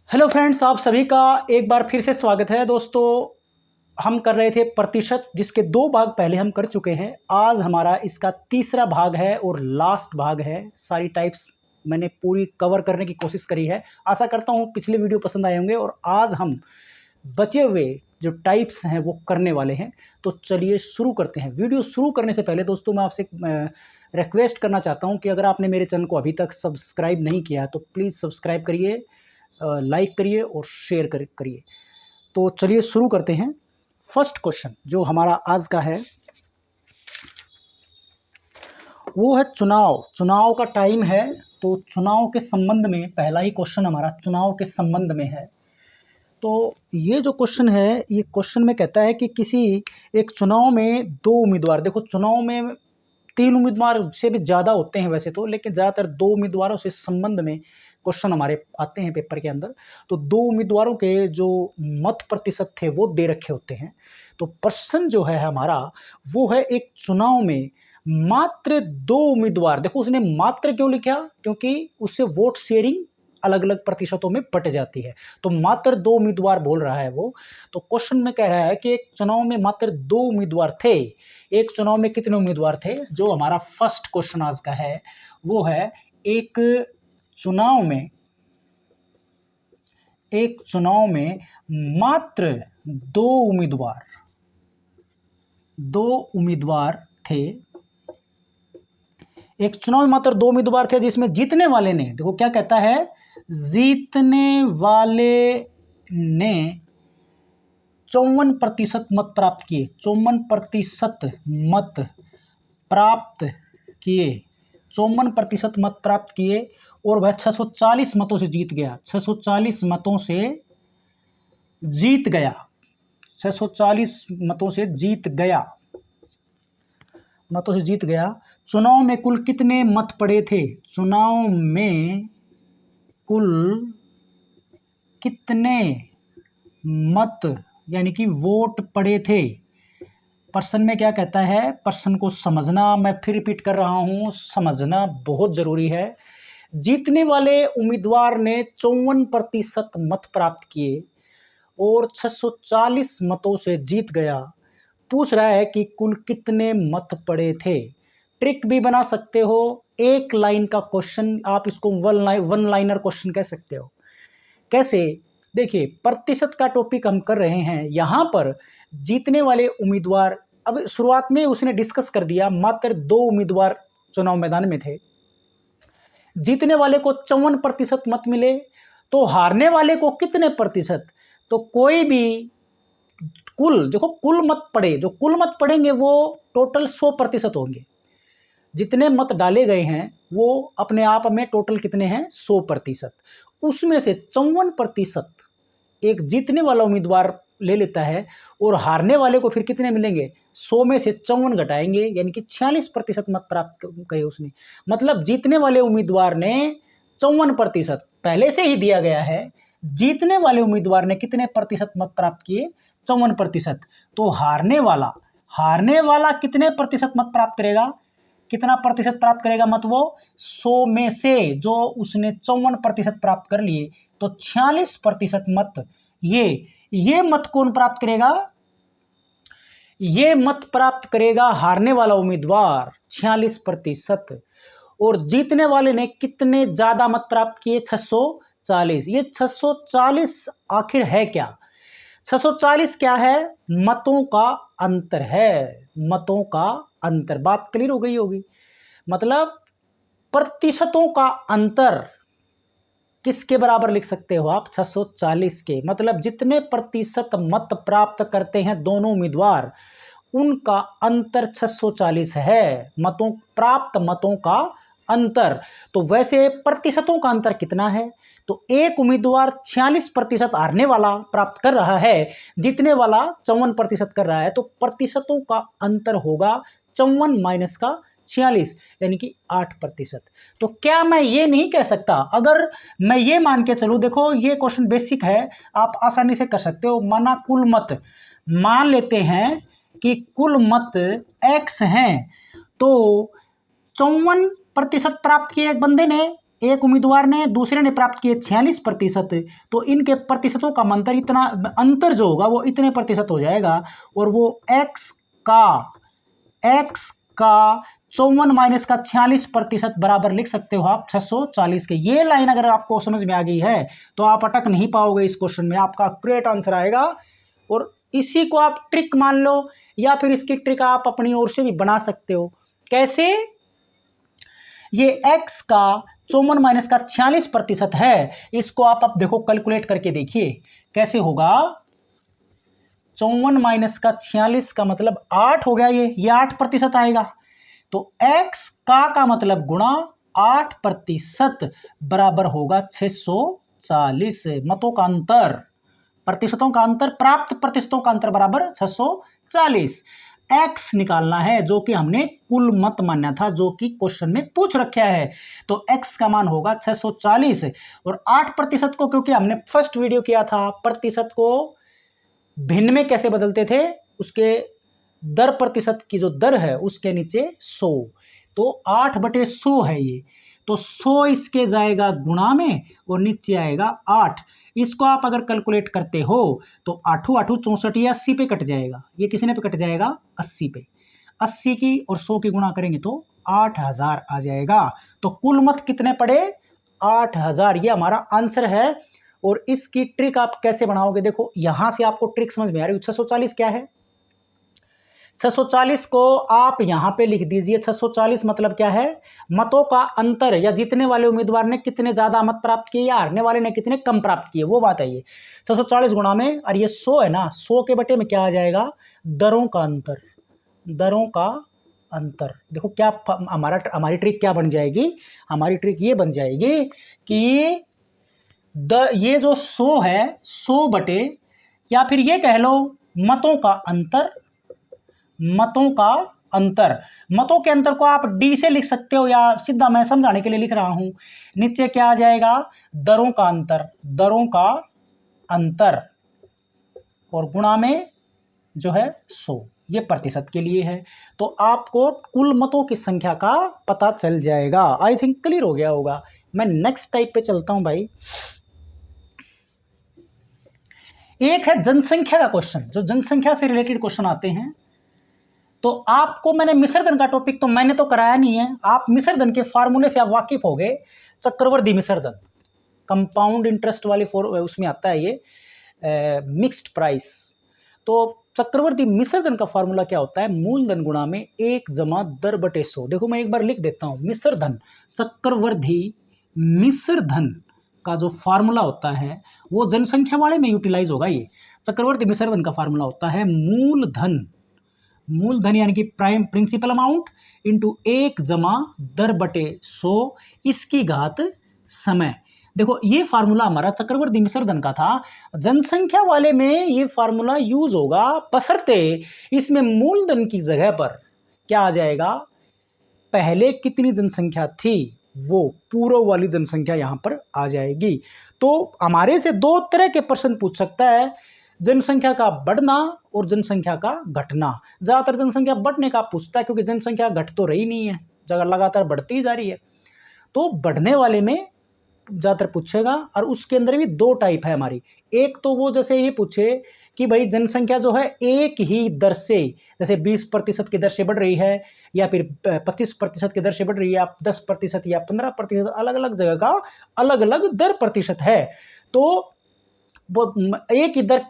Hello friends, आप सभी का एक बार फिर से स्वागत है। दोस्तों, हम कर रहे थे प्रतिशत, जिसके 2 भाग पहले हम कर चुके हैं। आज हमारा इसका तीसरा भाग है और लास्ट भाग है। सारी टाइप्स मैंने पूरी कवर करने की कोशिश करी है। आशा करता हूँ पिछले वीडियो पसंद आए होंगे और आज हम बचे हुए जो टाइप्स हैं वो करने वाले हैं। तो चलिए शुरू करते हैं। वीडियो शुरू करने से पहले दोस्तों मैं आपसे रिक्वेस्ट करना चाहता हूँ कि अगर आपने मेरे चैनल को अभी तक सब्सक्राइब नहीं किया है तो प्लीज़ सब्सक्राइब करिए, लाइक करिए और शेयर करिए। तो चलिए शुरू करते हैं। फर्स्ट क्वेश्चन जो हमारा आज का है वो है चुनाव का टाइम है। तो चुनाव के संबंध में पहला ही क्वेश्चन हमारा चुनाव के संबंध में है। तो ये जो क्वेश्चन है, ये क्वेश्चन में कहता है कि किसी एक चुनाव में 2 उम्मीदवार, देखो चुनाव में 3 उम्मीदवार से भी ज़्यादा होते हैं वैसे तो, लेकिन ज़्यादातर 2 उम्मीदवारों से संबंध में क्वेश्चन हमारे आते हैं पेपर के अंदर। तो 2 उम्मीदवारों के जो मत प्रतिशत थे वो दे रखे होते हैं। तो प्रश्न जो है हमारा वो है, एक चुनाव में मात्र 2 उम्मीदवार, देखो उसने मात्र क्यों लिखा, क्योंकि उससे वोट शेयरिंग अलग अलग प्रतिशतों में बट जाती है। तो मात्र 2 उम्मीदवार बोल रहा है वो। तो क्वेश्चन में कह रहा है कि एक चुनाव में मात्र 2 उम्मीदवार थे। एक चुनाव में कितने उम्मीदवार थे? जो हमारा फर्स्ट क्वेश्चन आज का है वो है, एक चुनाव में मात्र 2 उम्मीदवार थे। एक चुनाव में मात्र 2 उम्मीदवार थे जिसमें जीतने वाले ने, देखो क्या कहता है, जीतने वाले ने 54% मत प्राप्त किए। 54% मत प्राप्त किए। 54% मत प्राप्त किए और वह 640 मतों से जीत गया। 640 मतों से जीत गया। 640 मतों से जीत गया। चुनाव में कुल कितने मत पड़े थे? चुनाव में कुल कितने मत यानी कि वोट पड़े थे? प्रश्न में क्या कहता है, प्रश्न को समझना, मैं फिर रिपीट कर रहा हूं, समझना बहुत जरूरी है। जीतने वाले उम्मीदवार ने 54% मत प्राप्त किए और 640 मतों से जीत गया। पूछ रहा है कि कुल कितने मत पड़े थे। ट्रिक भी बना सकते हो, एक लाइन का क्वेश्चन, आप इसको वन लाइनर क्वेश्चन कह सकते हो। कैसे? देखिए, प्रतिशत का टॉपिक हम कर रहे हैं। यहाँ पर जीतने वाले उम्मीदवार, अब शुरुआत में उसने डिस्कस कर दिया मात्र 2 उम्मीदवार चुनाव मैदान में थे। जीतने वाले को 54% मत मिले, तो हारने वाले को कितने प्रतिशत? तो कोई भी कुल मत पड़े, जो कुल मत पड़ेंगे वो टोटल 100% होंगे। जितने मत डाले गए हैं वो अपने आप में टोटल कितने हैं? 100%। उसमें से 54% एक जीतने वाला उम्मीदवार ले लेता है और हारने वाले को फिर कितने मिलेंगे? 100 में से 54 घटाएंगे, यानी कि 46% मत प्राप्त किए उसने। मतलब जीतने वाले उम्मीदवार ने 54%, पहले से ही दिया गया है, जीतने वाले उम्मीदवार ने कितने प्रतिशत मत प्राप्त किए? 54%। तो हारने वाला कितने प्रतिशत मत प्राप्त करेगा? कितना प्रतिशत प्राप्त करेगा मत? वो 100 में से जो उसने 54% प्राप्त कर लिए, तो 46% मत ये मत कौन प्राप्त करेगा? ये मत प्राप्त करेगा हारने वाला उम्मीदवार, 46%। और जीतने वाले ने कितने ज्यादा मत प्राप्त किए? 640। ये 640 आखिर है क्या? 640 क्या है? मतों का अंतर है। मतों का अंतर, बात क्लियर हो गई होगी। मतलब प्रतिशतों का अंतर किसके बराबर लिख सकते हो आप? 640 के। मतलब जितने प्रतिशत मत प्राप्त करते हैं दोनों उम्मीदवार, उनका अंतर 640 है। प्राप्त मतों का अंतर। तो वैसे प्रतिशतों का अंतर कितना है? तो एक उम्मीदवार 46% हारने वाला प्राप्त कर रहा है, जीतने वाला 54% कर रहा है। तो प्रतिशतों का अंतर होगा 54 माइनस का 46, यानी कि 8%। तो क्या मैं ये नहीं कह सकता, अगर मैं ये मान के चलूं, देखो ये क्वेश्चन बेसिक है, आप आसानी से कर सकते हो। माना कुल मत, मान लेते हैं कि कुल मत x हैं, तो 54% प्राप्त किए एक बंदे ने, एक उम्मीदवार ने, दूसरे ने प्राप्त किए 46%, तो इनके प्रतिशतों का अंतर, इतना अंतर जो होगा वो इतने प्रतिशत हो जाएगा, और वो x का 54 माइनस का 46% बराबर लिख सकते हो आप 640 के। ये लाइन अगर आपको समझ में आ गई है तो आप अटक नहीं पाओगे इस क्वेश्चन में, आपका एक्यूरेट आंसर आएगा। और इसी को आप ट्रिक मान लो, या फिर इसकी ट्रिक आप अपनी ओर से भी बना सकते हो। कैसे? ये x का 54 माइनस का 46% है, इसको आप अब देखो कैलकुलेट करके देखिए कैसे होगा। 54 माइनस का 46 का मतलब 8 हो गया, ये 8% आएगा। तो x का मतलब गुणा 8% बराबर होगा 640। मतों का अंतर, प्रतिशतों का अंतर, प्राप्त प्रतिशतों का अंतर बराबर 640। x निकालना है जो कि हमने कुल मत माना था, जो कि क्वेश्चन में पूछ रखा है। तो x का मान होगा 640, और 8% को, क्योंकि हमने फर्स्ट वीडियो किया था प्रतिशत को भिन्न में कैसे बदलते थे, उसके दर, प्रतिशत की जो दर है उसके नीचे 100, तो 8/100 है ये। तो 100 इसके जाएगा गुणा में और नीचे आएगा 8। इसको आप अगर कैलकुलेट करते हो तो 8 8 64, ये 80 पे कट जाएगा, ये किसी ने पे कट जाएगा 80 पे। 80 की और 100 की गुणा करेंगे तो 8000 आ जाएगा। तो कुल मत कितने पड़े? 8000, ये हमारा आंसर है। और इसकी ट्रिक आप कैसे बनाओगे, देखो यहां से आपको ट्रिक समझ में आ रही है। 640 क्या है? 640 को आप यहां पे लिख दीजिए। 640 मतलब क्या है? मतों का अंतर, या जीतने वाले उम्मीदवार ने कितने ज्यादा मत प्राप्त किए या हारने वाले ने कितने कम प्राप्त किए, वो बात है ये। 640 गुणा में, और ये 100 है ना, 100 के बटे में क्या आ जाएगा? दरों का अंतर। दरों का अंतर, देखो क्या हमारी ट्रिक क्या बन जाएगी? हमारी ट्रिक ये बन जाएगी कि ये जो 100 है, 100 बटे, या फिर ये कह लो मतों का अंतर। मतों का अंतर, मतों के अंतर को आप डी से लिख सकते हो, या सीधा मैं समझाने के लिए लिख रहा हूं। नीचे क्या आ जाएगा? दरों का अंतर। दरों का अंतर, और गुणा में जो है 100, ये प्रतिशत के लिए है। तो आपको कुल मतों की संख्या का पता चल जाएगा। आई थिंक क्लियर हो गया होगा। मैं नेक्स्ट टाइप पे चलता हूं भाई। एक है जनसंख्या का क्वेश्चन, जो जनसंख्या से रिलेटेड क्वेश्चन आते हैं। तो आपको मैंने मिश्रधन का टॉपिक तो मैंने तो कराया नहीं है, आप मिश्रधन के फार्मूले से आप वाकिफ हो गए। चक्रवर्ती मिश्रधन, कंपाउंड इंटरेस्ट वाली उसमें आता है ये, मिक्स्ड प्राइस। तो चक्रवर्ती मिश्रधन का फार्मूला क्या होता है? मूलधन गुणा में 1 जमा दर बटे 100। देखो मैं एक बार लिख देता हूं। मिश्रधन, चक्रवर्ती मिश्रधन का जो फार्मूला होता है वो जनसंख्या वाले में यूटिलाइज होगा। ये चक्रवर्ती मिश्रधन का फार्मूला होता है मूलधन, मूलधन यानी कि प्राइम प्रिंसिपल अमाउंट इंटू 1 जमा दर बटे 100 इसकी घात समय। देखो ये फार्मूला हमारा चक्रवर्ती मिश्रधन का था। जनसंख्या वाले में ये फार्मूला यूज होगा, बशर्ते इसमें मूलधन की जगह पर क्या आ जाएगा? पहले कितनी जनसंख्या थी वो पूर्व वाली जनसंख्या यहां पर आ जाएगी। तो हमारे से दो तरह के प्रश्न पूछ सकता है, जनसंख्या का बढ़ना और जनसंख्या का घटना। ज्यादातर जनसंख्या बढ़ने का पूछता है, क्योंकि जनसंख्या घट तो रही नहीं है, जगह लगातार बढ़ती जा रही है। तो बढ़ने वाले में ज़्यादातर पूछेगा। और उसके अंदर भी दो टाइप है हमारी। एक तो वो जैसे ये पूछे कि भाई जनसंख्या जो है एक ही दर से, जैसे 20% की दर से बढ़ रही है, या फिर 25% की दर से बढ़ रही है, या 10% या 15%, अलग अलग जगह का अलग अलग दर प्रतिशत है। तो वो एक ही दर,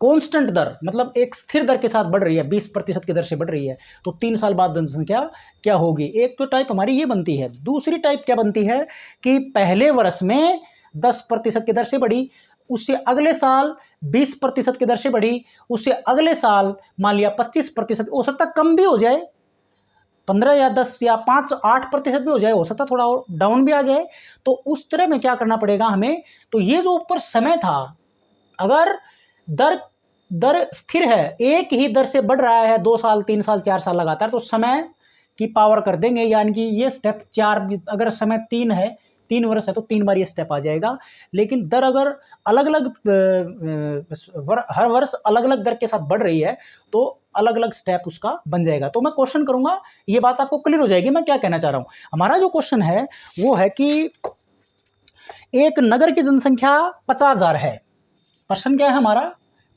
कांस्टेंट दर, मतलब एक स्थिर दर के साथ बढ़ रही है, 20% की दर से बढ़ रही है, तो 3 साल बाद जनसंख्या क्या होगी। एक तो टाइप हमारी ये बनती है। दूसरी टाइप क्या बनती है कि पहले वर्ष में 10% की दर से बढ़ी, उससे अगले साल 20% की दर से बढ़ी, उससे अगले साल मान लिया 25%, हो सकता कम भी हो जाए, 15 या 10 या 5-8% भी हो जाए, हो सकता थोड़ा और डाउन भी आ जाए। तो उस तरह में क्या करना पड़ेगा हमें? तो ये जो ऊपर समय था, अगर दर स्थिर है, एक ही दर से बढ़ रहा है 2 साल 3 साल 4 साल लगातार, तो समय की पावर कर देंगे, यानी कि ये स्टेप 4, अगर समय 3 है, 3 वर्ष है, तो 3 बार ये स्टेप आ जाएगा। लेकिन दर अगर अलग अलग हर वर्ष अलग अलग दर के साथ बढ़ रही है, तो अलग अलग स्टेप उसका बन जाएगा। तो मैं क्वेश्चन करूंगा, ये बात आपको क्लियर हो जाएगी मैं क्या कहना चाह रहा हूं। हमारा जो क्वेश्चन है वो है कि एक नगर की जनसंख्या 50,000 है। प्रश्न क्या है हमारा?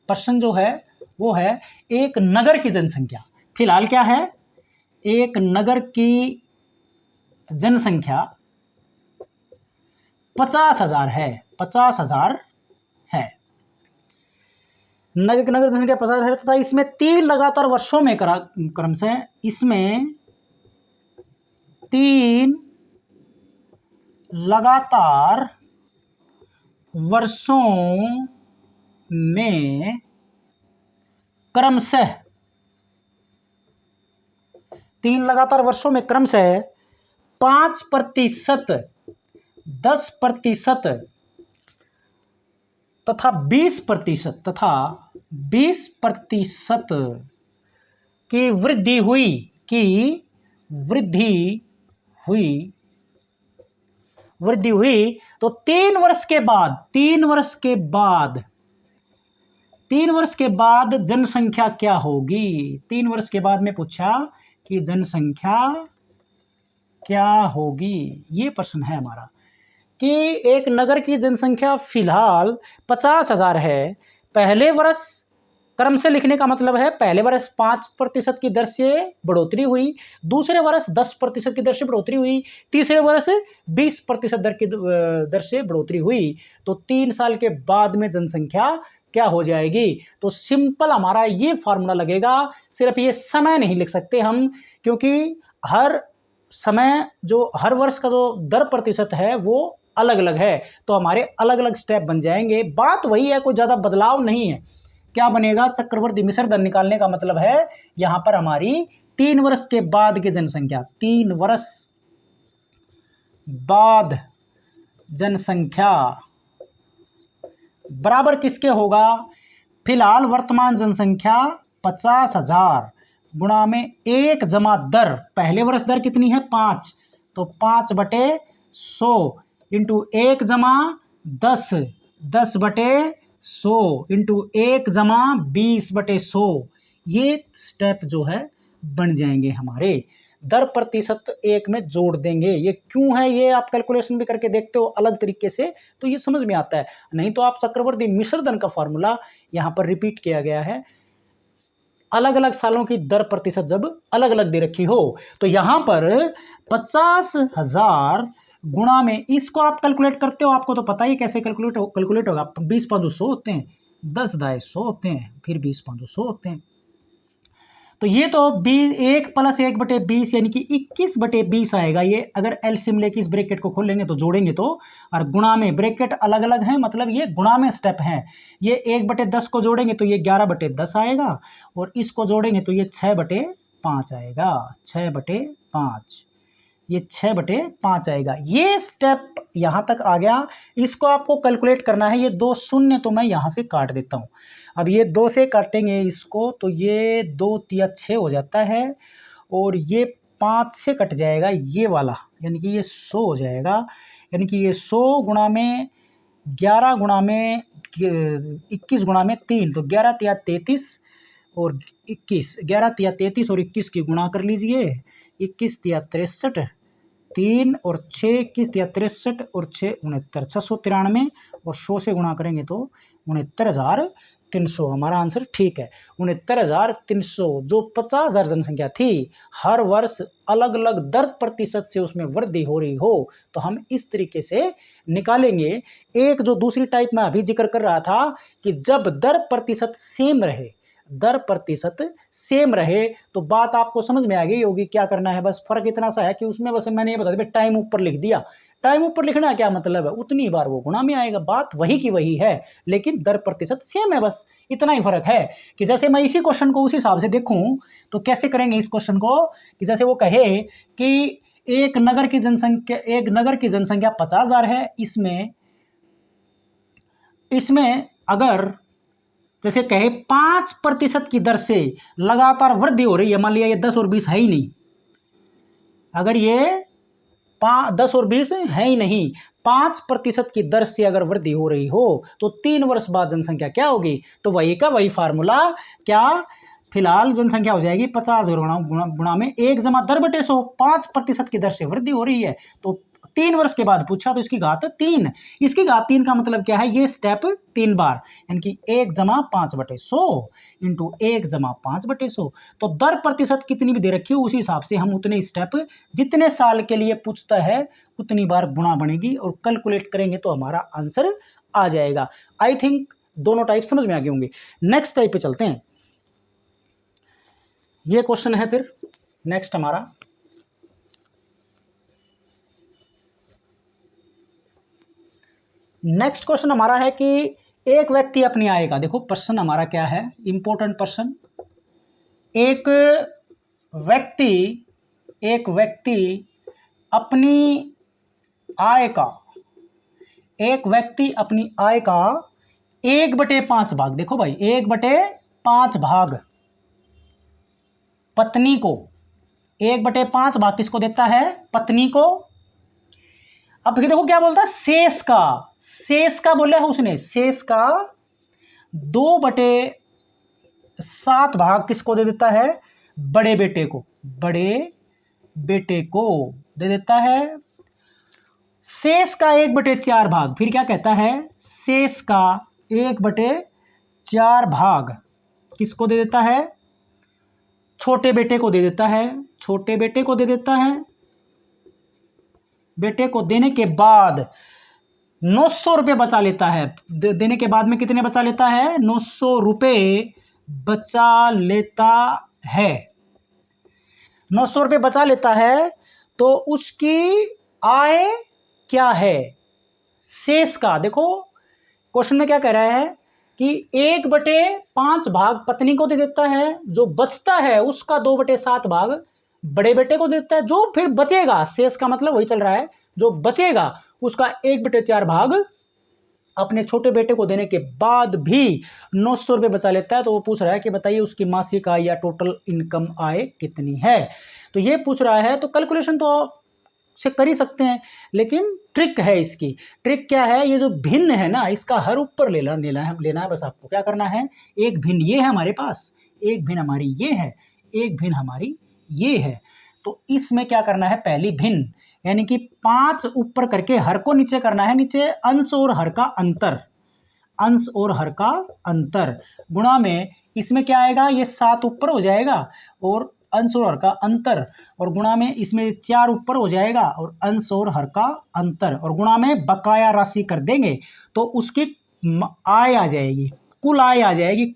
प्रश्न जो है वो है एक नगर की जनसंख्या। फिलहाल क्या है? एक नगर की जनसंख्या 50,000 है। 50,000 है। नगर जनसंख्या 50,000 तथा इसमें 3 लगातार वर्षों में क्रमशः इसमें 3 लगातार वर्षों में क्रमशः 5%, 10% तथा 20% की वृद्धि हुई तो 3 वर्ष के बाद जनसंख्या क्या होगी? 3 वर्ष के बाद में पूछा कि जनसंख्या क्या होगी। ये प्रश्न है हमारा कि एक नगर की जनसंख्या फिलहाल 50,000 है। पहले वर्ष क्रम से लिखने का मतलब है पहले वर्ष 5% की दर से बढ़ोतरी हुई, दूसरे वर्ष 10% की दर से बढ़ोतरी हुई, तीसरे वर्ष 20% दर से बढ़ोतरी हुई। तो 3 साल के बाद में जनसंख्या क्या हो जाएगी? तो सिंपल हमारा ये फार्मूला लगेगा। सिर्फ ये समय नहीं लिख सकते हम, क्योंकि हर वर्ष का जो दर प्रतिशत है वो अलग अलग है, तो हमारे अलग अलग स्टेप बन जाएंगे। बात वही है, कोई ज़्यादा बदलाव नहीं है। क्या बनेगा? चक्रवर्ती मिश्र दर निकालने का मतलब है यहां पर हमारी 3 वर्ष के बाद की जनसंख्या, 3 वर्ष बाद जनसंख्या बराबर किसके होगा? फिलहाल वर्तमान जनसंख्या 50,000 गुणा में 1 जमा दर, पहले वर्ष दर कितनी है? 5, तो 5/100 इंटू 1 जमा 10, 10/100 इंटू 1 जमा 20/100। ये स्टेप जो है बन जाएंगे हमारे। दर प्रतिशत एक में जोड़ देंगे। ये क्यों है? ये आप कैलकुलेशन भी करके देखते हो अलग तरीके से तो ये समझ में आता है, नहीं तो आप चक्रवर्ती मिश्र दर का फॉर्मूला यहाँ पर रिपीट किया गया है। अलग अलग सालों की दर प्रतिशत जब अलग अलग दे रखी हो तो यहाँ पर 50,000 गुणा में इसको आप कैलकुलेट करते हो, आपको तो पता ही कैसे कैलकुलेट होगा। 20/100 होते हैं, 10/100 होते हैं, फिर 20/100 होते हैं। तो ये तो 1 + 1/20 यानी कि 21/20 आएगा। ये अगर एलसीएम लेके इस ब्रैकेट को खोल लेंगे तो जोड़ेंगे तो, और गुणा में ब्रैकेट अलग अलग हैं, मतलब ये गुणा में स्टेप हैं। ये 1/10 को जोड़ेंगे तो ये 11/10 आएगा, और इसको जोड़ेंगे तो ये 6/5 आएगा। 6/5, ये 6/5 आएगा। ये स्टेप यहाँ तक आ गया। इसको आपको कैलकुलेट करना है। ये 2 शून्य तो मैं यहाँ से काट देता हूँ। अब ये 2 से काटेंगे इसको तो ये 2 × 6 हो जाता है, और ये 5 से कट जाएगा ये वाला, यानी कि ये 100 हो जाएगा। यानी कि ये 100 गुणा में 11 गुणा में 21 गुणा में 3, तो 11 × 33 और 21, 11 × 33 और 21 की गुणा कर लीजिए। 21 × 63, 3 और 6, 21 × 63 और 6 69, 693, और 100 से गुणा करेंगे तो 69,300 हमारा आंसर ठीक है। 69,300 जो 50,000 जनसंख्या थी, हर वर्ष अलग अलग दर प्रतिशत से उसमें वृद्धि हो रही हो, तो हम इस तरीके से निकालेंगे। एक जो दूसरी टाइप में अभी जिक्र कर रहा था कि जब दर प्रतिशत सेम रहे तो बात आपको समझ में आ गई होगी। क्या करना है? बस फर्क इतना सा है कि उसमें बस मैंने ये बता दिया टाइम ऊपर लिख दिया। टाइम ऊपर लिखना क्या मतलब है? उतनी बार वो गुणा में आएगा। बात वही की वही है, लेकिन दर प्रतिशत सेम है, बस इतना ही फर्क है। कि जैसे मैं इसी क्वेश्चन को उस हिसाब से देखूं तो कैसे करेंगे इस क्वेश्चन को, कि जैसे वो कहे कि एक नगर की जनसंख्या 50,000 है। इसमें अगर जैसे कहे 5% की दर से लगातार वृद्धि हो रही है, मान लिया ये 10 और 20 है ही नहीं, अगर ये 10 और 20 है ही नहीं, 5% की दर से अगर वृद्धि हो रही हो तो 3 वर्ष बाद जनसंख्या क्या होगी? तो वही का वही फार्मूला, क्या फिलहाल जनसंख्या हो जाएगी 50 गुणा में 1 जमा दर बटे 100। 5% की दर से वृद्धि हो रही है तो 3 वर्ष के बाद पूछा तो इसकी घात 3, इसकी घात 3 का मतलब क्या है, ये स्टेप 3 बार, यानी कि 1 जमा 5/100 इंटू 1 जमा 5/100। तो दर प्रतिशत कितनी भी दे रखी हो उसी हिसाब से हम उतने स्टेप, जितने साल के लिए पूछता है उतनी बार गुणा बनेगी और कैलकुलेट करेंगे तो हमारा आंसर आ जाएगा। आई थिंक दोनों टाइप समझ में आ गए होंगे। नेक्स्ट टाइप पे चलते हैं। ये क्वेश्चन है फिर नेक्स्ट हमारा, नेक्स्ट क्वेश्चन हमारा है कि एक व्यक्ति अपनी आय का, देखो प्रश्न हमारा क्या है, इंपॉर्टेंट प्रश्न। एक व्यक्ति अपनी आय का, एक व्यक्ति अपनी आय का 1/5 भाग, देखो भाई 1/5 भाग पत्नी को, 1/5 भाग किसको देता है, पत्नी को। अब देखो क्या बोलता है, शेष का बोला है उसने, शेष का 2/7 भाग किसको दे देता है, बड़े बेटे को दे देता है। शेष का 1/4 भाग, फिर क्या कहता है, शेष का 1/4 भाग किसको दे देता है, छोटे बेटे को दे देता है, बेटे को देने के बाद 900 रुपये बचा लेता है। देने के बाद में कितने बचा लेता है, 900 रुपये बचा लेता है, 900 रुपये बचा लेता है। तो उसकी आय क्या है, शेष का, देखो क्वेश्चन में क्या कह रहा है कि 1/5 भाग पत्नी को दे देता है, जो बचता है उसका 2/7 भाग बड़े बेटे को देता है, जो फिर बचेगा, शेष का मतलब वही चल रहा है, जो बचेगा उसका 1/4 भाग अपने छोटे बेटे को देने के बाद भी 900 रुपये बचा लेता है। तो वो पूछ रहा है कि बताइए उसकी मासिक आय या टोटल इनकम आय कितनी है। तो ये पूछ रहा है, तो कैलकुलेशन तो से कर ही सकते हैं, लेकिन ट्रिक है इसकी। ट्रिक क्या है, ये जो भिन्न है ना, इसका हर ऊपर लेना है। बस आपको क्या करना है, एक भिन्न ये है हमारे पास, एक भिन्न हमारी ये है, एक भिन्न हमारी ये है। तो इसमें क्या करना है, पहली भिन्न यानी कि 5 ऊपर करके हर को नीचे करना है, नीचे अंश और हर का अंतर, गुणा में इसमें क्या आएगा, ये 7 ऊपर हो जाएगा और अंश और हर का अंतर, और गुणा में इसमें 4 ऊपर हो जाएगा और अंश और हर का अंतर, और गुणा में बकाया राशि कर देंगे तो उसकी आय आ जाएगी, कुल आय आ जाएगी,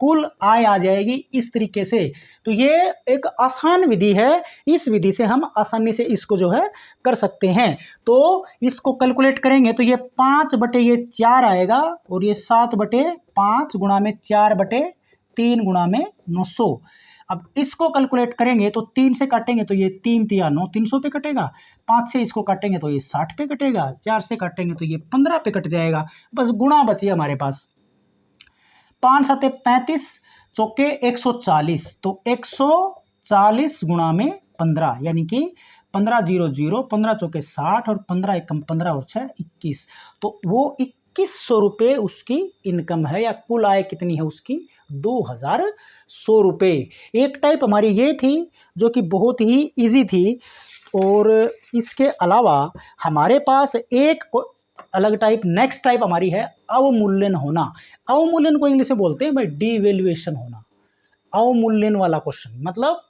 कुल आय आ जाएगी इस तरीके से। तो ये एक आसान विधि है, इस विधि से हम आसानी से इसको जो है कर सकते हैं। तो इसको कैलकुलेट करेंगे तो ये 5/4 आएगा और ये 7/5 गुणा में 4/3 गुणा में 900। अब इसको कैलकुलेट करेंगे तो 3 से काटेंगे तो ये 3 × 9 300 पे कटेगा, 5 से इसको काटेंगे तो ये 60 पे कटेगा, 4 से काटेंगे तो ये 15 पे कट जाएगा। बस गुणा बची हमारे पास, 5 × 7 = 35, चौके 140, तो 140 गुणा में 15 यानी कि 15 0 0, 15 चौके 60 और 15 एकम 15 और 6 21। तो वो 2100 रुपये उसकी इनकम है, या कुल आय कितनी है उसकी, 2100 रुपये। एक टाइप हमारी ये थी जो कि बहुत ही इजी थी, और इसके अलावा हमारे पास एक अलग टाइप, नेक्स्ट टाइप हमारी है अवमूल्यन होना। अवमूल्यन को इंग्लिश में बोलते हैं भाई डिवैल्यूएशन होना। अवमूल्यन वाला क्वेश्चन मतलब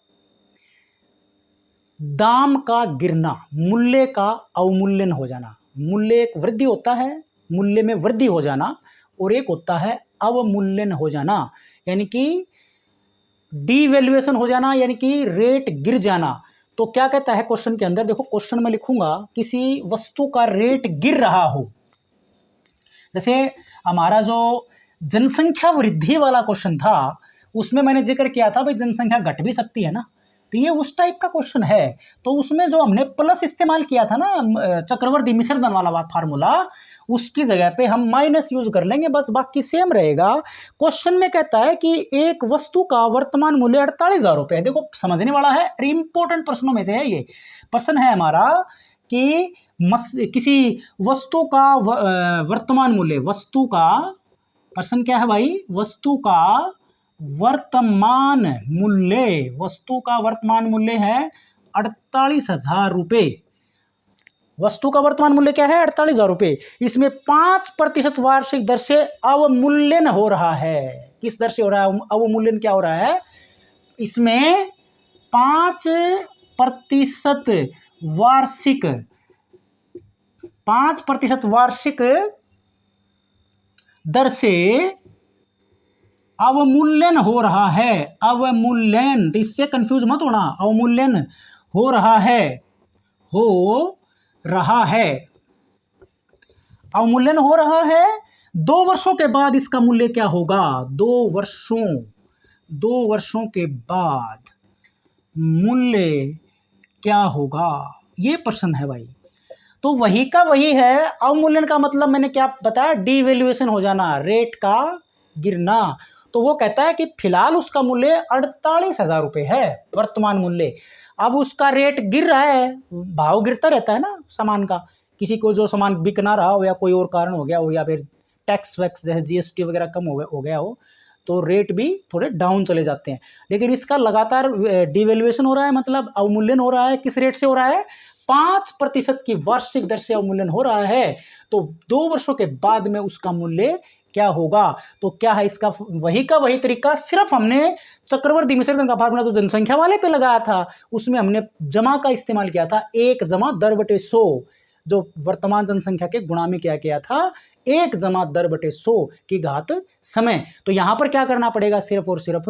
दाम का गिरना, मूल्य का अवमूल्यन हो जाना। मूल्य एक वृद्धि होता है, मूल्य में वृद्धि हो जाना, और एक होता है अवमूल्यन हो जाना, यानी कि डिवैल्यूएशन हो जाना, यानी कि रेट गिर जाना। तो क्या कहता है क्वेश्चन के अंदर, देखो क्वेश्चन में लिखूंगा, किसी वस्तु का रेट गिर रहा हो, जैसे हमारा जो जनसंख्या वृद्धि वाला क्वेश्चन था उसमें मैंने जिक्र किया था भाई जनसंख्या घट भी सकती है ना, तो ये उस टाइप का क्वेश्चन है। तो उसमें जो हमने प्लस इस्तेमाल किया था ना, चक्रवर्ती मिश्रधन वाला फार्मूला, उसकी जगह पे हम माइनस यूज कर लेंगे, बस बाकी सेम रहेगा। क्वेश्चन में कहता है कि एक वस्तु का वर्तमान मूल्य 48,000 रुपये है। देखो समझने वाला है, इंपॉर्टेंट प्रश्नों में से है ये। प्रश्न है हमारा कि किसी वस्तु का वर्तमान मूल्य, वस्तु का प्रश्न क्या है भाई, वस्तु का वर्तमान मूल्य, वस्तु का वर्तमान मूल्य है 48,000 रुपये। वस्तु का वर्तमान मूल्य क्या है 48,000 रुपये, इसमें 5% वार्षिक दर से अवमूल्यन हो रहा है। किस दर से हो रहा है अवमूल्यन, क्या हो रहा है इसमें 5% वार्षिक 5% वार्षिक दर से अवमूल्यन हो रहा है। अवमूल्यन, तो इससे कंफ्यूज मत होना, अवमूल्यन हो रहा है, हो रहा है, अवमूल्यन हो रहा है। 2 वर्षों के बाद इसका मूल्य क्या होगा, 2 वर्षों के बाद मूल्य क्या होगा, ये प्रश्न है भाई। तो वही का वही है, अवमूल्यन का मतलब मैंने क्या बताया, डीवैल्यूएशन हो जाना, रेट का गिरना। तो वो कहता है कि फिलहाल उसका मूल्य 48,000 रुपये है वर्तमान मूल्य। अब उसका रेट गिर रहा है, भाव गिरता रहता है ना सामान का, किसी को जो सामान बिक ना रहा हो या कोई और कारण हो गया हो, या फिर टैक्स वैक्स जैसे जीएसटी वगैरह कम हो गया हो, तो रेट भी थोड़े डाउन चले जाते हैं। लेकिन इसका लगातार डिवैल्यूएशन हो रहा है, मतलब अवमूल्यन हो रहा है। किस रेट से हो रहा है, 5% की वार्षिक दर से अवमूल्यन हो रहा है। तो 2 वर्षों के बाद में उसका मूल्य क्या होगा। तो क्या है इसका वही का वही तरीका, सिर्फ हमने चक्रवर्ती मिश्रधन का फार्मूला तो जनसंख्या वाले पे लगाया था, उसमें हमने जमा का इस्तेमाल किया था, 1 जमा दर बटे 100, जो वर्तमान जनसंख्या के गुणा में क्या किया था, 1 जमा दर बटे 100 की घात समय। तो यहां पर क्या करना पड़ेगा, सिर्फ और सिर्फ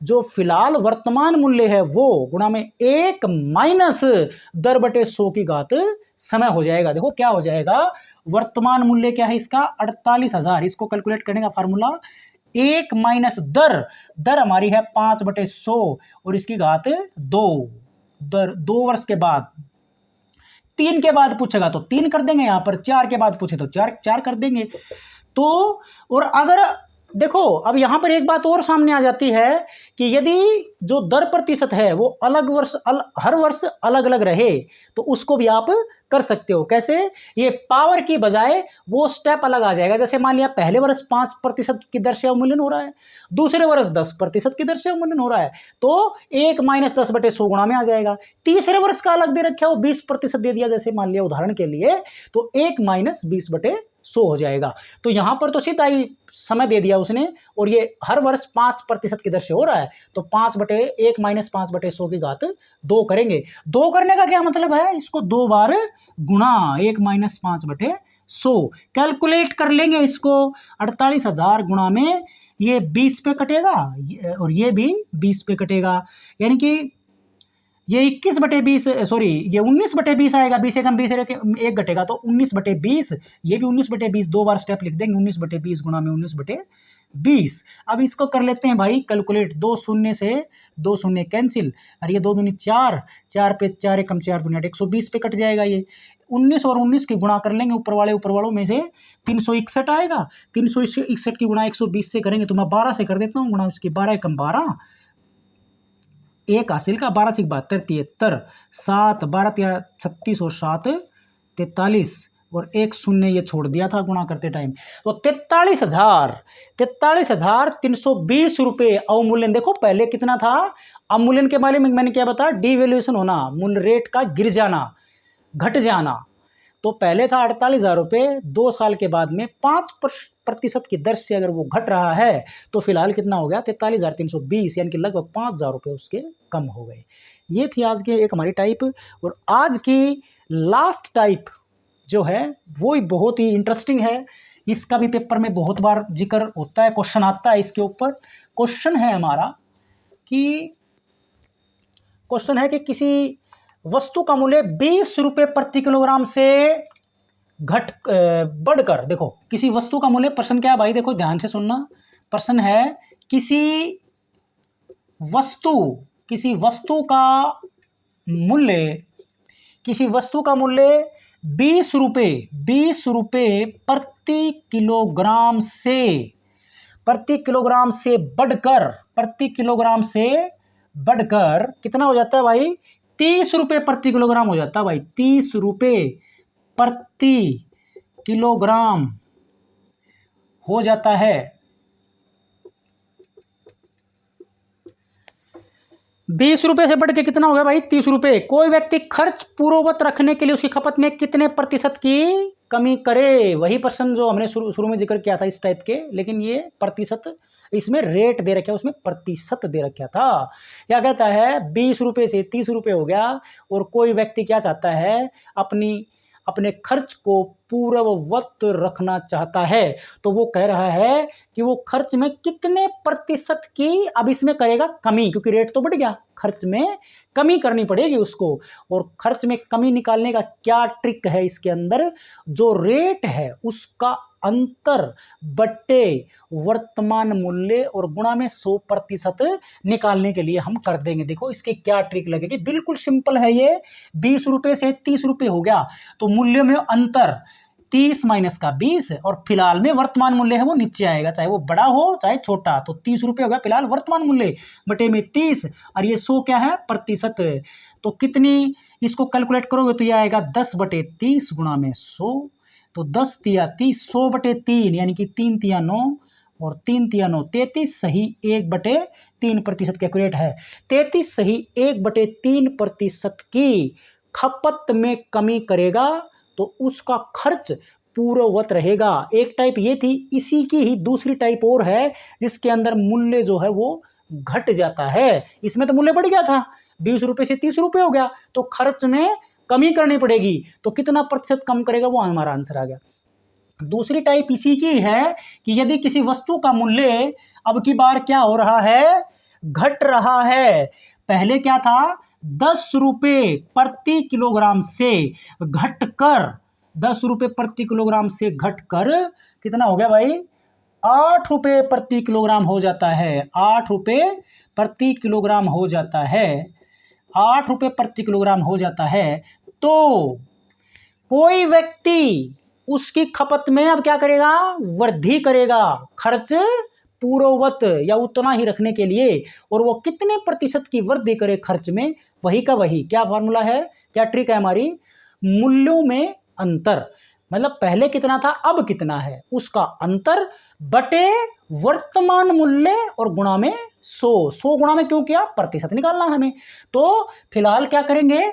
जो फिलहाल वर्तमान मूल्य है वो गुणा में 1 माइनस दर बटे 100 की घात समय हो जाएगा। देखो क्या हो जाएगा, वर्तमान मूल्य क्या है इसका 48,000, इसको कैलकुलेट करने का फार्मूला 1 माइनस दर हमारी है 5/100 और इसकी घात 2, दर 2 वर्ष के बाद, 3 के बाद पूछेगा तो 3 कर देंगे, यहां पर 4 के बाद पूछे तो 4 कर देंगे। तो और अगर देखो अब यहां पर एक बात और सामने आ जाती है कि यदि जो दर प्रतिशत है वो हर वर्ष अलग अलग रहे तो उसको भी आप कर सकते हो। कैसे, ये पावर की बजाय वो स्टेप अलग आ जाएगा। जैसे मान लिया पहले वर्ष 5% की दर से अवमूल्यन हो रहा है, दूसरे वर्ष 10% की दर से अवमूल्यन हो रहा है, तो 1 माइनस 10/100 गुणा में आ जाएगा। तीसरे वर्ष का अलग दे रखा है, वो 20% दे दिया जैसे मान लिया उदाहरण के लिए, तो 1 माइनस 20/100 हो जाएगा। तो यहां पर तो सीधा ही समय दे दिया उसने, और ये हर वर्ष 5% की दर से हो रहा है, तो 1 माइनस 5/100 की घात 2 करेंगे। 2 करने का क्या मतलब है, इसको 2 बार गुणा 1 माइनस 5/100 कैलकुलेट कर लेंगे इसको। 48,000 गुणा में ये 20 पे कटेगा और ये भी 20 पे कटेगा, यानी कि ये 21/20 सॉरी ये 19/20 आएगा। 20 एकम 20 एक घटेगा तो 19/20, ये भी 19/20, 2 बार स्टेप लिख देंगे, 19/20 गुणा में 19/20। अब इसको कर लेते हैं भाई कैलकुलेट, 2 शून्य से 2 शून्य कैंसिल, और ये 2 दूनी 4, 4 पे 4 एकम 4 दूनी 8, 120 पे कट जाएगा। ये 19 और 19 की गुणा कर लेंगे, ऊपर वालों में से 361 आएगा, 361 की गुणा 120 से करेंगे तो मैं 12 से कर देता हूँ गुणा उसकी, 12 एकम 12, 1 हासिल का 12 से 72, 73, 7 12 36 और 7 43 और 1 शून्य ये छोड़ दिया था गुणा करते टाइम, तो 43,320 रुपये अवमूल्यन। देखो पहले कितना था, अवमूल्यन के बारे में मैंने क्या बताया, डिवैल्यूएशन होना, मूल्य रेट का गिर जाना, घट जाना। तो पहले था 48,000 रुपये, 2 साल के बाद में 5% की दर से अगर वो घट रहा है तो फिलहाल कितना हो गया, 43,320, यानी कि लगभग 5,000 रुपये उसके कम हो गए। ये थी आज की एक हमारी टाइप। और आज की लास्ट टाइप जो है वो ही बहुत ही इंटरेस्टिंग है, इसका भी पेपर में बहुत बार जिक्र होता है, क्वेश्चन आता है इसके ऊपर। क्वेश्चन है हमारा कि किसी वस्तु का मूल्य 20 रुपये प्रति किलोग्राम से बढ़कर, देखो किसी वस्तु का मूल्य, प्रश्न क्या है भाई, देखो ध्यान से सुनना, प्रश्न है किसी वस्तु का मूल्य 20 रुपये प्रति किलोग्राम से बढ़कर कितना हो जाता है भाई, 30 रुपये प्रति किलोग्राम हो जाता है भाई, 30 रुपये प्रति किलोग्राम हो जाता है। ₹20 से बढ़ के कितना हो गया भाई? ₹30। कोई व्यक्ति खर्च पूर्ववत रखने के लिए उसकी खपत में कितने प्रतिशत की कमी करे? वही प्रश्न जो हमने शुरू में जिक्र किया था इस टाइप के, लेकिन ये प्रतिशत, इसमें रेट दे रखा है, उसमें प्रतिशत दे रखा था। क्या कहता है? ₹20 से ₹30 हो गया, और कोई व्यक्ति क्या चाहता है? अपने खर्च को पूर्ववत रखना चाहता है, तो वो कह रहा है कि वो खर्च में कितने प्रतिशत की अब इसमें करेगा कमी, क्योंकि रेट तो बढ़ गया, खर्च में कमी करनी पड़ेगी उसको। और खर्च में कमी निकालने का क्या ट्रिक है इसके अंदर? जो रेट है उसका अंतर बट्टे वर्तमान मूल्य और गुणा में 100% निकालने के लिए हम कर देंगे। देखो इसके क्या ट्रिक लगेगी, बिल्कुल सिंपल है ये। ₹20 से ₹30 हो गया, तो मूल्य में अंतर 30 माइनस का 20, और फिलहाल में वर्तमान मूल्य है वो नीचे आएगा, चाहे वो बड़ा हो चाहे छोटा। तो ₹30 हो गया फिलहाल वर्तमान मूल्य, बटे में 30, और ये 100 क्या है? प्रतिशत। तो कितनी इसको कैलकुलेट करोगे तो ये आएगा 10/30 गुणा में 100। तो 10 तिया 30, 100/3, यानी कि 3 तिया 9, और 3 तिया 9 33, सही 1/3% कैलकुलेट है। 33 सही 1/3% की खपत में कमी करेगा तो उसका खर्च पूर्ववत रहेगा। एक टाइप ये थी, इसी की ही दूसरी टाइप और है जिसके अंदर मूल्य जो है वो घट जाता है। इसमें तो मूल्य बढ़ गया था, ₹20 से ₹30 हो गया, तो खर्च में कमी करनी पड़ेगी, तो कितना प्रतिशत कम करेगा वो हमारा आंसर आ गया। दूसरी टाइप इसी की है कि यदि किसी वस्तु का मूल्य अब की बार क्या हो रहा है? घट रहा है। पहले क्या था? ₹10 प्रति किलोग्राम से घटकर ₹10 प्रति किलोग्राम से घटकर कितना हो गया भाई? ₹8 प्रति किलोग्राम हो जाता है। ₹8 प्रति किलोग्राम हो जाता है। ₹8 प्रति किलोग्राम हो जाता है। तो कोई व्यक्ति उसकी खपत में अब क्या करेगा? वृद्धि करेगा, खर्च पूर्ववत या उतना ही रखने के लिए। और वो कितने प्रतिशत की वृद्धि करे खर्च में? वही का वही क्या फार्मूला है, क्या ट्रिक है हमारी? मूल्यों में अंतर, मतलब पहले कितना था अब कितना है, उसका अंतर बटे वर्तमान मूल्य और गुणा में 100 गुणा में क्यों किया? प्रतिशत निकालना हमें। तो फिलहाल क्या करेंगे?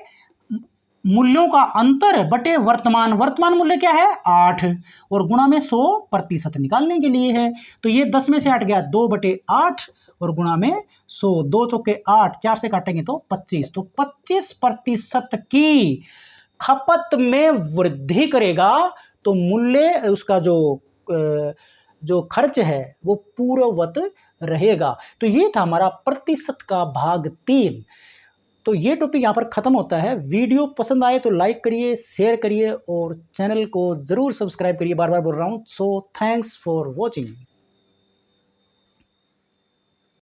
मूल्यों का अंतर बटे वर्तमान मूल्य क्या है? 8, और गुणा में 100% निकालने के लिए है। तो ये 10 में से 8 गया, 2/8 और गुणा में 100, 2 चौके 8, 4 से काटेंगे तो 25। तो 25% की खपत में वृद्धि करेगा तो मूल्य उसका जो खर्च है वो पूर्ववत रहेगा। तो ये था हमारा प्रतिशत का भाग 3। तो ये टॉपिक यहाँ पर ख़त्म होता है। वीडियो पसंद आए तो लाइक करिए, शेयर करिए और चैनल को ज़रूर सब्सक्राइब करिए, बार बार बोल रहा हूँ। So thanks for watching.